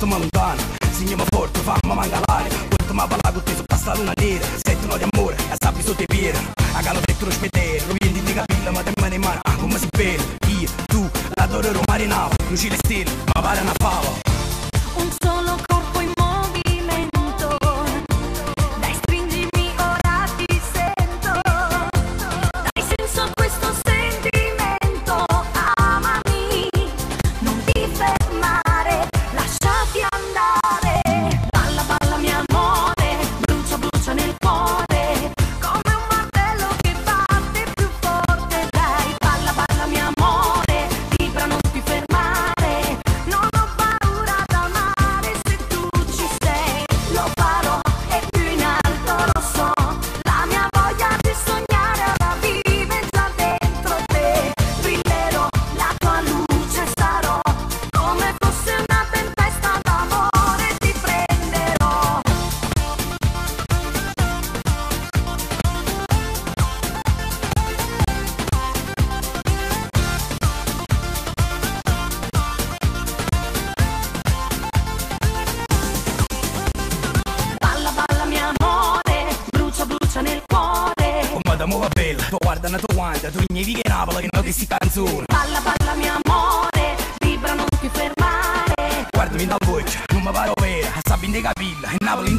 portami lontano, segnami forte, fammi mangalare. Portami a ballare con te su questa luna nera. Sentono di amore, e sappi sotto i piedi. A calo dentro lo spedere, lo vieni di capilla, ma te mani in mano, come si bella. Io, tu, l'adoro marinavo, luci le stelle, ma pare una fava. Un solo corpo in movimento, dai stringimi ora ti sento, dai senso a questo sentimento, amami, non ti fermare, lasciati andare, balla balla mio amore, brucia brucia nel cuore, come un martello che batte più forte, dai, balla balla mio amore, vibra non ti fermare, non ho paura d'amare se tu ci sei, lo farò e più in alto lo so, la mia voglia di sognare ora vive già dentro te, brillerò, la tua luce sarò, come fosse una tempesta d'amore ti prenderò. Balla balla mio amore, brucia brucia nel cuore, Come da muova bella, tu guarda una tua guarda, tu mi vivi che Napoli, che non ti sti canzone. balla balla mio amore, vibra non ti fermare, Guardami dal voce, non mi pare vera, sappi in te capilla, e Napoli